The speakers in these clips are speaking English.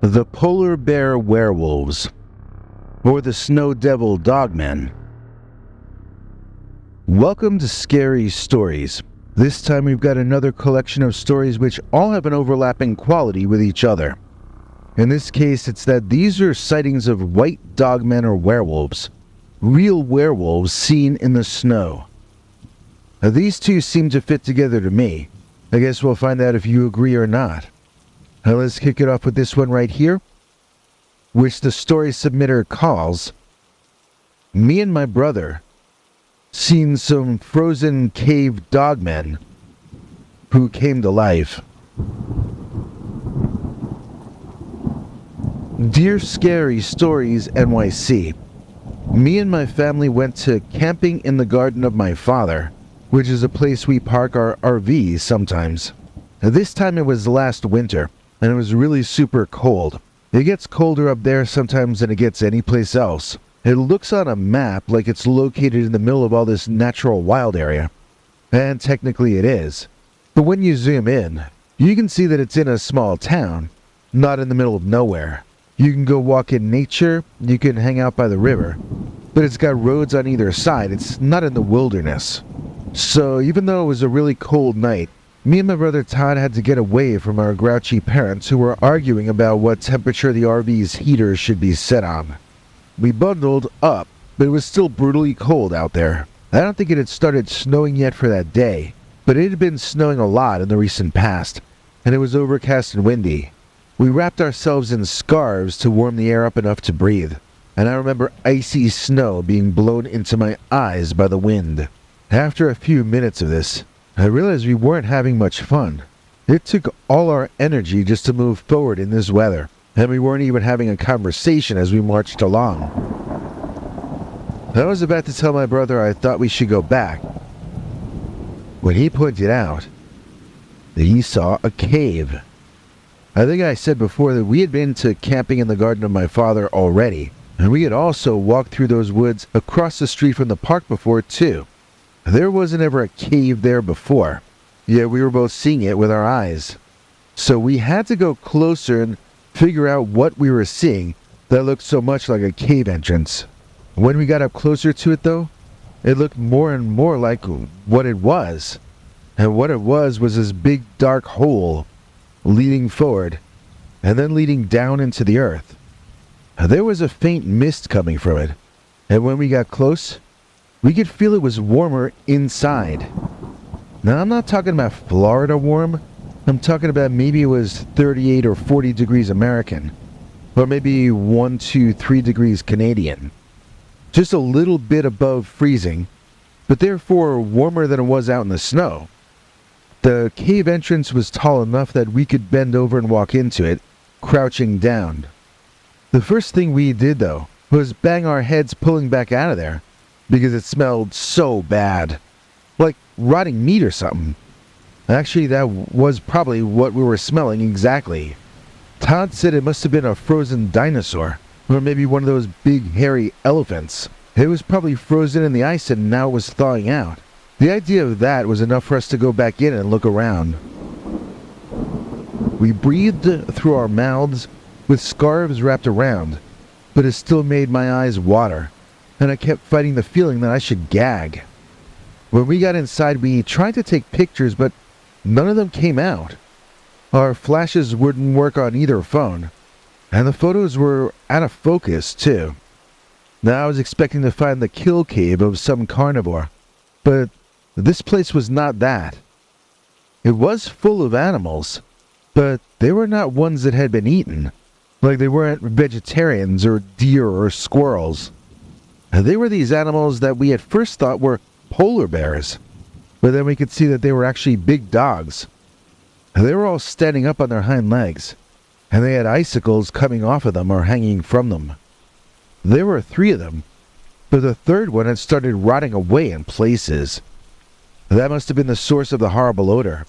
The Polar Bear Werewolves, or the Snow Devil Dogmen. Welcome to Scary Stories. This time we've got another collection of stories which all have an overlapping quality with each other. In this case, it's that these are sightings of white dogmen or werewolves. Real werewolves seen in the snow. Now, these two seem to fit together to me. I guess we'll find out if you agree or not. Now let's kick it off with this one right here, which the story submitter calls, "Me and my brother seen some frozen cave dogmen who came to life." Dear Scary Stories NYC, me and my family went to camping in the garden of my father, which is a place we park our RVs sometimes. Now, this time it was last winter, and it was really super cold. It gets colder up there sometimes than it gets anyplace else. It looks on a map like it's located in the middle of all this natural wild area. And technically it is. But when you zoom in, you can see that it's in a small town, not in the middle of nowhere. You can go walk in nature, you can hang out by the river, but it's got roads on either side. It's not in the wilderness. So even though it was a really cold night, me and my brother Todd had to get away from our grouchy parents who were arguing about what temperature the RV's heaters should be set on. We bundled up, but it was still brutally cold out there. I don't think it had started snowing yet for that day, but it had been snowing a lot in the recent past, and it was overcast and windy. We wrapped ourselves in scarves to warm the air up enough to breathe, and I remember icy snow being blown into my eyes by the wind. After a few minutes of this, I realized we weren't having much fun. It took all our energy just to move forward in this weather, and we weren't even having a conversation as we marched along. I was about to tell my brother I thought we should go back, when he pointed out that he saw a cave. I think I said before that we had been to camping in the garden of my father already, and we had also walked through those woods across the street from the park before too. There wasn't ever a cave there before, yet we were both seeing it with our eyes. So we had to go closer and figure out what we were seeing that looked so much like a cave entrance. When we got up closer to it though, it looked more and more like what it was. And what it was this big dark hole leading forward, and then leading down into the earth. There was a faint mist coming from it, and when we got close, we could feel it was warmer inside. Now, I'm not talking about Florida warm. I'm talking about maybe it was 38 or 40 degrees American, or maybe 1, 2, 3 degrees Canadian. Just a little bit above freezing, but therefore warmer than it was out in the snow. The cave entrance was tall enough that we could bend over and walk into it, crouching down. The first thing we did, though, was bang our heads pulling back out of there, because it smelled so bad. Like rotting meat or something. Actually, that was probably what we were smelling exactly. Todd said it must have been a frozen dinosaur, or maybe one of those big hairy elephants. It was probably frozen in the ice and now it was thawing out. The idea of that was enough for us to go back in and look around. We breathed through our mouths with scarves wrapped around, but it still made my eyes water, and I kept fighting the feeling that I should gag. When we got inside, we tried to take pictures, but none of them came out. Our flashes wouldn't work on either phone, and the photos were out of focus too. Now I was expecting to find the kill cave of some carnivore, but this place was not that. It was full of animals, but they were not ones that had been eaten, like they weren't vegetarians or deer or squirrels. They were these animals that we at first thought were polar bears, but then we could see that they were actually big dogs. They were all standing up on their hind legs, and they had icicles coming off of them or hanging from them. There were 3 of them, but the third one had started rotting away in places. That must have been the source of the horrible odor.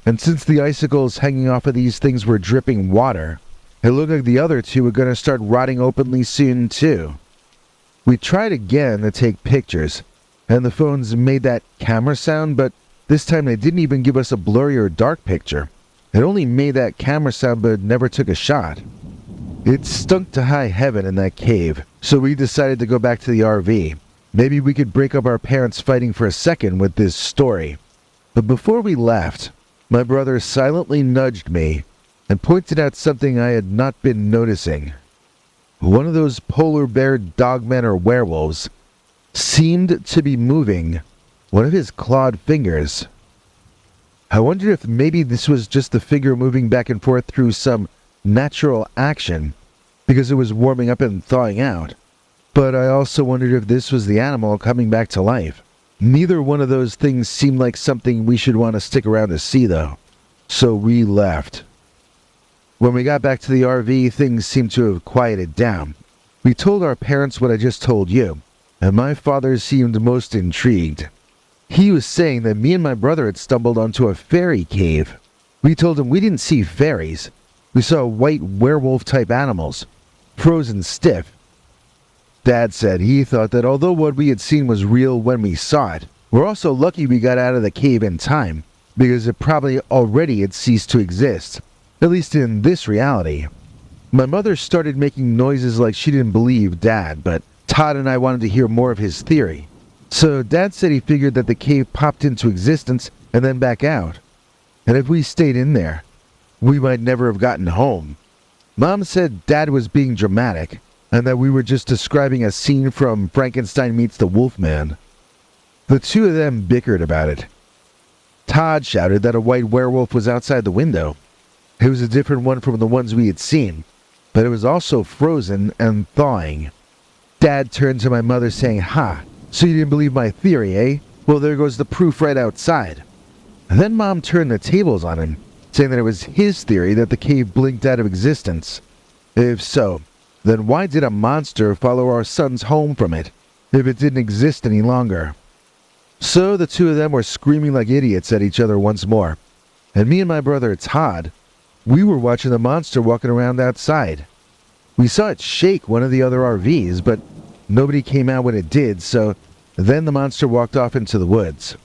And since the icicles hanging off of these things were dripping water, it looked like the other 2 were going to start rotting openly soon too. We tried again to take pictures, and the phones made that camera sound, but this time they didn't even give us a blurry or dark picture. It only made that camera sound but never took a shot. It stunk to high heaven in that cave, so we decided to go back to the RV. Maybe we could break up our parents fighting for a second with this story. But before we left, my brother silently nudged me and pointed out something I had not been noticing. One of those polar bear dogmen or werewolves seemed to be moving one of his clawed fingers. I wondered if maybe this was just the figure moving back and forth through some natural action because it was warming up and thawing out. But I also wondered if this was the animal coming back to life. Neither one of those things seemed like something we should want to stick around to see, though. So we left. When we got back to the RV, things seemed to have quieted down. We told our parents what I just told you, and my father seemed most intrigued. He was saying that me and my brother had stumbled onto a fairy cave. We told him we didn't see fairies. We saw white werewolf-type animals, frozen stiff. Dad said he thought that although what we had seen was real when we saw it, we're also lucky we got out of the cave in time, because it probably already had ceased to exist, at least in this reality. My mother started making noises like she didn't believe Dad, but Todd and I wanted to hear more of his theory. So Dad said he figured that the cave popped into existence and then back out, and if we stayed in there, we might never have gotten home. Mom said Dad was being dramatic, and that we were just describing a scene from Frankenstein Meets the Wolfman. The two of them bickered about it. Todd shouted that a white werewolf was outside the window. It was a different one from the ones we had seen, but it was also frozen and thawing. Dad turned to my mother saying, "Ha, so you didn't believe my theory, eh? Well, there goes the proof right outside." And then Mom turned the tables on him, saying that it was his theory that the cave blinked out of existence. If so, then why did a monster follow our sons home from it, if it didn't exist any longer? So the two of them were screaming like idiots at each other once more, and me and my brother Todd, we were watching the monster walking around outside. We saw it shake one of the other RVs, but nobody came out when it did, so then the monster walked off into the woods.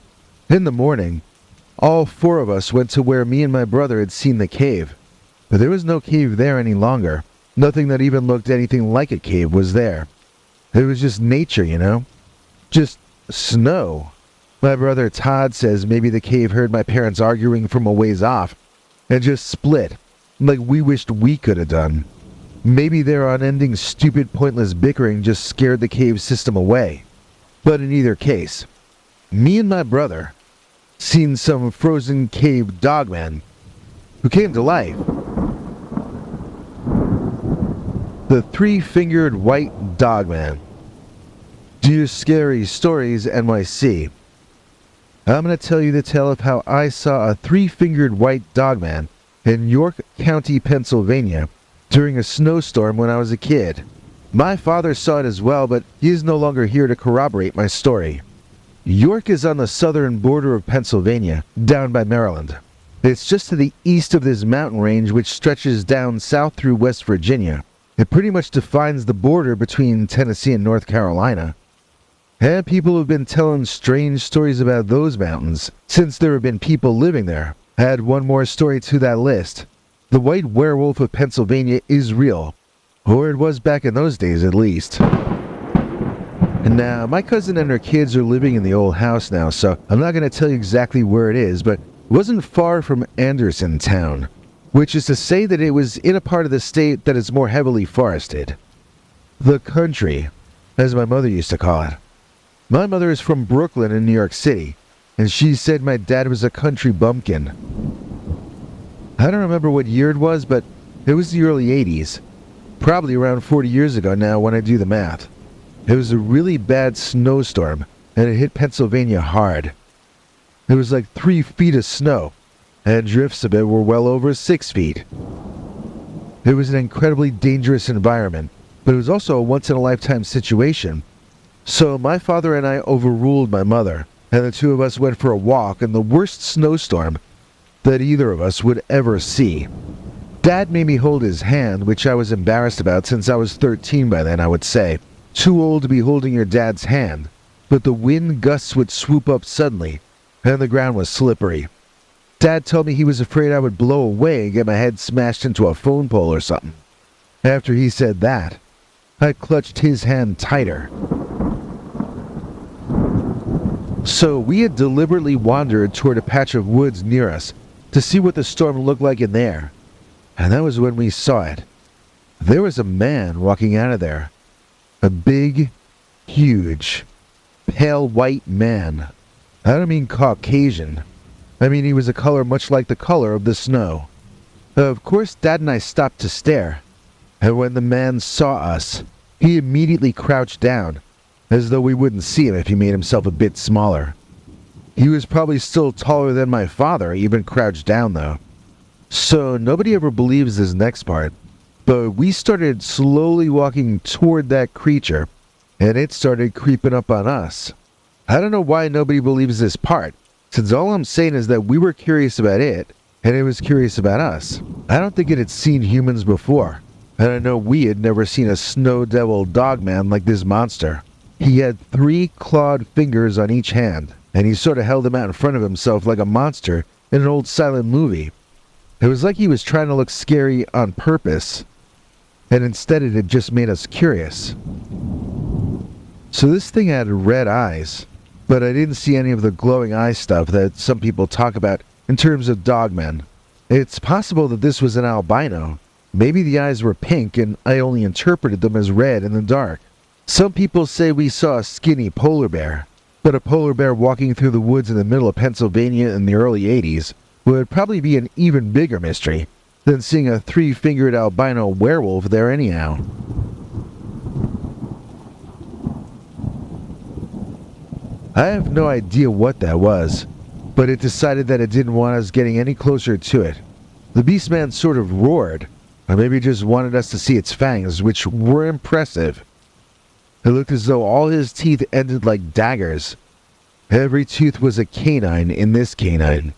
In the morning, all four of us went to where me and my brother had seen the cave, but there was no cave there any longer. Nothing that even looked anything like a cave was there. It was just nature, you know? Just snow. My brother Todd says maybe the cave heard my parents arguing from a ways off and just split, like we wished we could have done. Maybe their unending stupid pointless bickering just scared the cave system away. But in either case, me and my brother seen some frozen cave dogman who came to life. The Three-Fingered White Dogman. Dear Scary Stories NYC, I'm going to tell you the tale of how I saw a three-fingered white dogman in York County, Pennsylvania during a snowstorm when I was a kid. My father saw it as well, but he is no longer here to corroborate my story. York is on the southern border of Pennsylvania, down by Maryland. It's just to the east of this mountain range which stretches down south through West Virginia. It pretty much defines the border between Tennessee and North Carolina. And people have been telling strange stories about those mountains since there have been people living there. Add one more story to that list. The white werewolf of Pennsylvania is real, or it was back in those days at least. And now, my cousin and her kids are living in the old house now, so I'm not going to tell you exactly where it is, but it wasn't far from Andersontown, which is to say that it was in a part of the state that is more heavily forested. The country, as my mother used to call it. My mother is from Brooklyn in New York City, and she said my dad was a country bumpkin. I don't remember what year it was, but it was the early 80s. Probably around 40 years ago now when I do the math. It was a really bad snowstorm, and it hit Pennsylvania hard. It was like 3 feet of snow, and drifts of it were well over 6 feet. It was an incredibly dangerous environment, but it was also a once-in-a-lifetime situation. So my father and I overruled my mother, and the two of us went for a walk in the worst snowstorm that either of us would ever see. Dad made me hold his hand, which I was embarrassed about since I was 13 by then, I would say. Too old to be holding your dad's hand, but the wind gusts would swoop up suddenly, and the ground was slippery. Dad told me he was afraid I would blow away and get my head smashed into a phone pole or something. After he said that, I clutched his hand tighter. So we had deliberately wandered toward a patch of woods near us to see what the storm looked like in there. And that was when we saw it. There was a man walking out of there. A big, huge, pale white man. I don't mean Caucasian. I mean he was a color much like the color of the snow. Of course, Dad and I stopped to stare. And when the man saw us, he immediately crouched down, as though we wouldn't see him if he made himself a bit smaller. He was probably still taller than my father, even crouched down though. So nobody ever believes this next part, but we started slowly walking toward that creature, and it started creeping up on us. I don't know why nobody believes this part, since all I'm saying is that we were curious about it, and it was curious about us. I don't think it had seen humans before, and I know we had never seen a snow devil dogman like this monster. He had 3 clawed fingers on each hand, and he sort of held them out in front of himself like a monster in an old silent movie. It was like he was trying to look scary on purpose, and instead it had just made us curious. So this thing had red eyes, but I didn't see any of the glowing eye stuff that some people talk about in terms of dogmen. It's possible that this was an albino. Maybe the eyes were pink and I only interpreted them as red in the dark. Some people say we saw a skinny polar bear, but a polar bear walking through the woods in the middle of Pennsylvania in the early 80s would probably be an even bigger mystery than seeing a 3-fingered albino werewolf there anyhow. I have no idea what that was, but it decided that it didn't want us getting any closer to it. The beastman sort of roared, or maybe just wanted us to see its fangs, which were impressive. It looked as though all his teeth ended like daggers. Every tooth was a canine in this canine.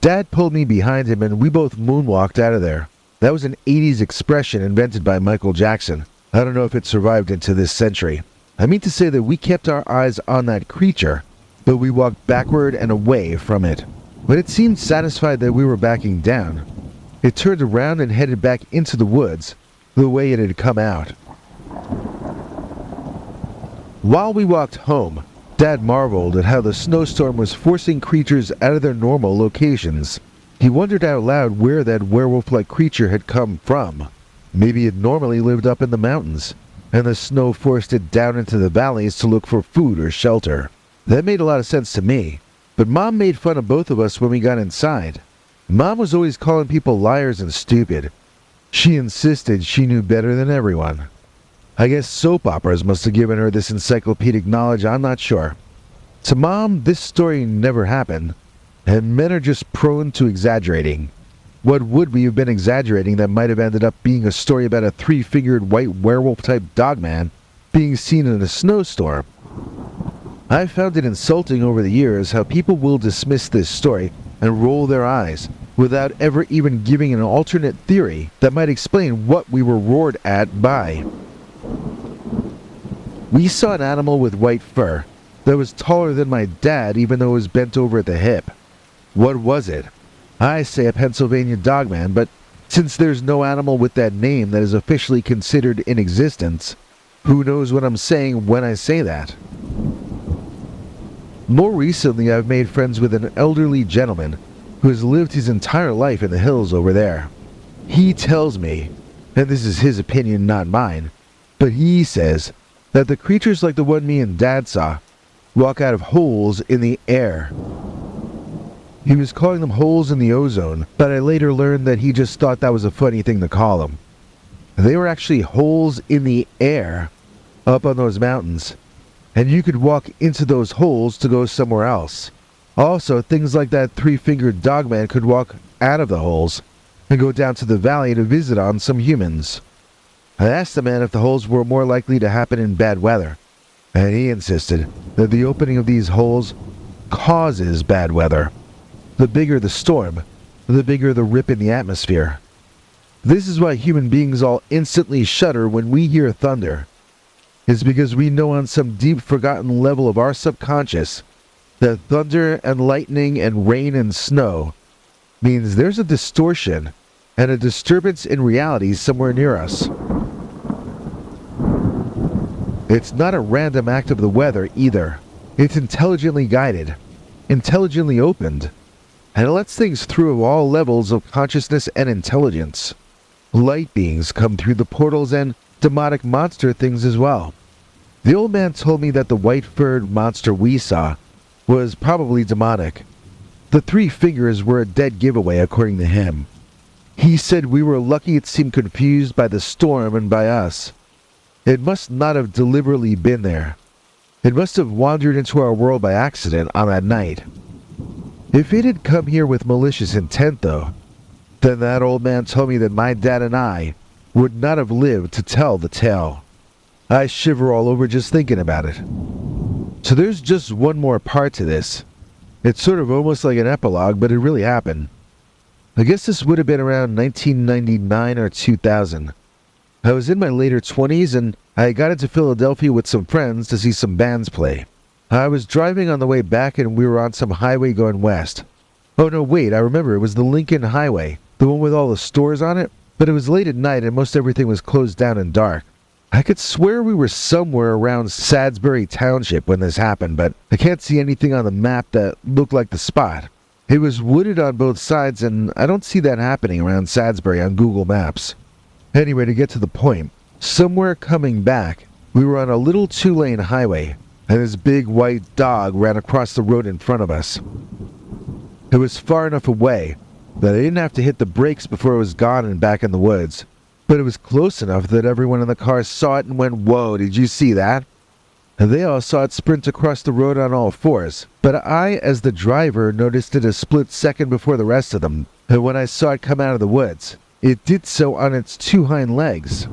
Dad pulled me behind him and we both moonwalked out of there. That was an 80s expression invented by Michael Jackson. I don't know if it survived into this century. I mean to say that we kept our eyes on that creature, but we walked backward and away from it. When it seemed satisfied that we were backing down, it turned around and headed back into the woods, the way it had come out. While we walked home, Dad marveled at how the snowstorm was forcing creatures out of their normal locations. He wondered out loud where that werewolf-like creature had come from. Maybe it normally lived up in the mountains, and the snow forced it down into the valleys to look for food or shelter. That made a lot of sense to me, but Mom made fun of both of us when we got inside. Mom was always calling people liars and stupid. She insisted she knew better than everyone. I guess soap operas must have given her this encyclopedic knowledge, I'm not sure. To Mom, this story never happened, and men are just prone to exaggerating. What would we have been exaggerating that might have ended up being a story about a 3-fingered white werewolf-type dogman being seen in a snowstorm? I've found it insulting over the years how people will dismiss this story and roll their eyes without ever even giving an alternate theory that might explain what we were roared at by. We saw an animal with white fur that was taller than my dad even though it was bent over at the hip. What was it? I say a Pennsylvania dogman, but since there's no animal with that name that is officially considered in existence, who knows what I'm saying when I say that? More recently, I've made friends with an elderly gentleman who has lived his entire life in the hills over there. He tells me, and this is his opinion, not mine, but he says that the creatures like the one me and Dad saw walk out of holes in the air. He was calling them holes in the ozone, but I later learned that he just thought that was a funny thing to call them. They were actually holes in the air up on those mountains, and you could walk into those holes to go somewhere else. Also, things like that 3-fingered dogman could walk out of the holes and go down to the valley to visit on some humans. I asked the man if the holes were more likely to happen in bad weather, and he insisted that the opening of these holes causes bad weather. The bigger the storm, the bigger the rip in the atmosphere. This is why human beings all instantly shudder when we hear thunder. It's because we know on some deep forgotten level of our subconscious that thunder and lightning and rain and snow means there's a distortion and a disturbance in reality somewhere near us. It's not a random act of the weather either. It's intelligently guided, intelligently opened, and it lets things through all levels of consciousness and intelligence. Light beings come through the portals and demonic monster things as well. The old man told me that the white-furred monster we saw was probably demonic. The three fingers were a dead giveaway according to him. He said we were lucky it seemed confused by the storm and by us. It must not have deliberately been there. It must have wandered into our world by accident on that night. If it had come here with malicious intent, though, then that old man told me that my dad and I would not have lived to tell the tale. I shiver all over just thinking about it. So there's just one more part to this. It's sort of almost like an epilogue, but it really happened. I guess this would have been around 1999 or 2000. I was in my later 20s and I got into Philadelphia with some friends to see some bands play. I was driving on the way back and we were on some highway going west. Oh no, wait, I remember, it was the Lincoln Highway, the one with all the stores on it, but it was late at night and most everything was closed down and dark. I could swear we were somewhere around Sadsbury Township when this happened, but I can't see anything on the map that looked like the spot. It was wooded on both sides and I don't see that happening around Sadsbury on Google Maps. Anyway, to get to the point, somewhere coming back, we were on a little two-lane highway, and this big white dog ran across the road in front of us. It was far enough away that I didn't have to hit the brakes before it was gone and back in the woods, but it was close enough that everyone in the car saw it and went, "Whoa, did you see that?" And they all saw it sprint across the road on all fours, but I, as the driver, noticed it a split second before the rest of them, and when I saw it come out of the woods, it did so on its two hind legs.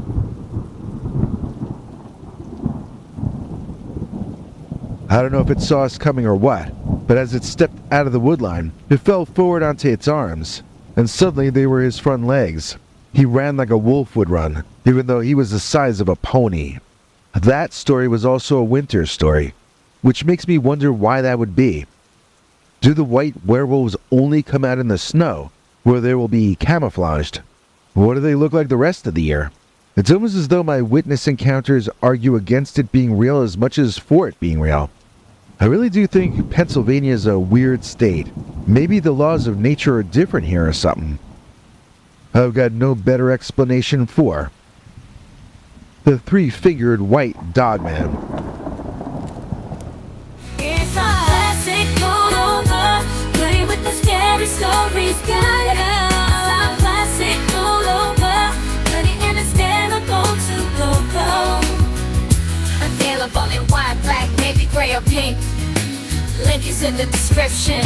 I don't know if it saw us coming or what, but as it stepped out of the woodline, it fell forward onto its arms, and suddenly they were his front legs. He ran like a wolf would run, even though he was the size of a pony. That story was also a winter story, which makes me wonder why that would be. Do the white werewolves only come out in the snow, where they will be camouflaged? What do they look like the rest of the year? It's almost as though my witness encounters argue against it being real as much as for it being real. I really do think Pennsylvania is a weird state. Maybe the laws of nature are different here or something. I've got no better explanation for the three-fingered white dogman. It's a classic rollover, play with the scary stories, got it. It's a classic rollover, money and it's never going to go. Available in white, black, navy, gray or pink. Link is in the description.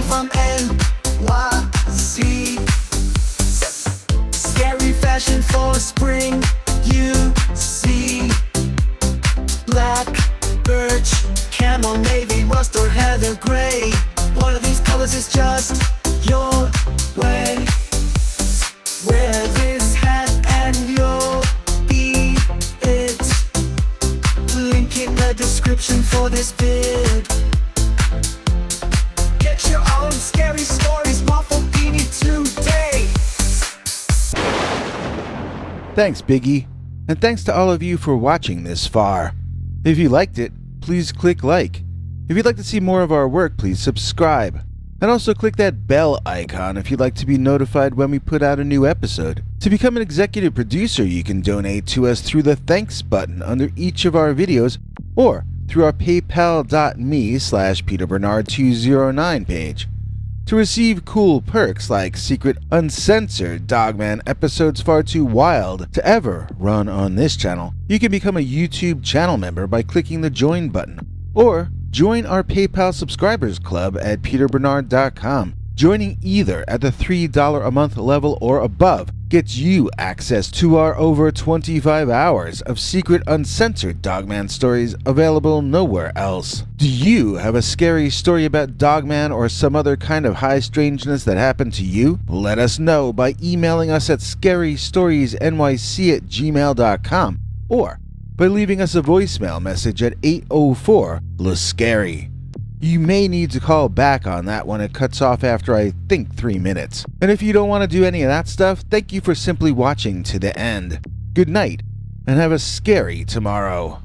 From NYC, scary fashion for spring. You see black, birch, camel, navy, rust or heather gray. One of these colors is just your way. Wear this hat and you'll be it. Link in the description for this vid. Your own scary stories, Waffle Beanie today. Thanks, Biggie, and thanks to all of you for watching this far. If you liked it, please click like. If you'd like to see more of our work, please subscribe. And also click that bell icon if you'd like to be notified when we put out a new episode. To become an executive producer, you can donate to us through the thanks button under each of our videos, or through our paypal.me/PeterBernard209 page. To receive cool perks like secret uncensored Dogman episodes far too wild to ever run on this channel, you can become a YouTube channel member by clicking the join button, or join our PayPal subscribers club at peterbernard.com. Joining either at the $3 a month level or above gets you access to our over 25 hours of secret uncensored Dogman stories available nowhere else. Do you have a scary story about Dogman or some other kind of high strangeness that happened to you? Let us know by emailing us at scarystoriesnyc@gmail.com or by leaving us a voicemail message at 804-LA-SCARY. You may need to call back on that one. It cuts off after I think 3 minutes. And if you don't want to do any of that stuff, thank you for simply watching to the end. Good night, and have a scary tomorrow.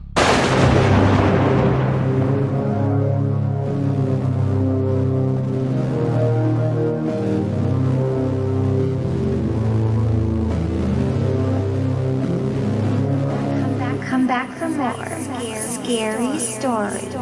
Come back for more scary stories.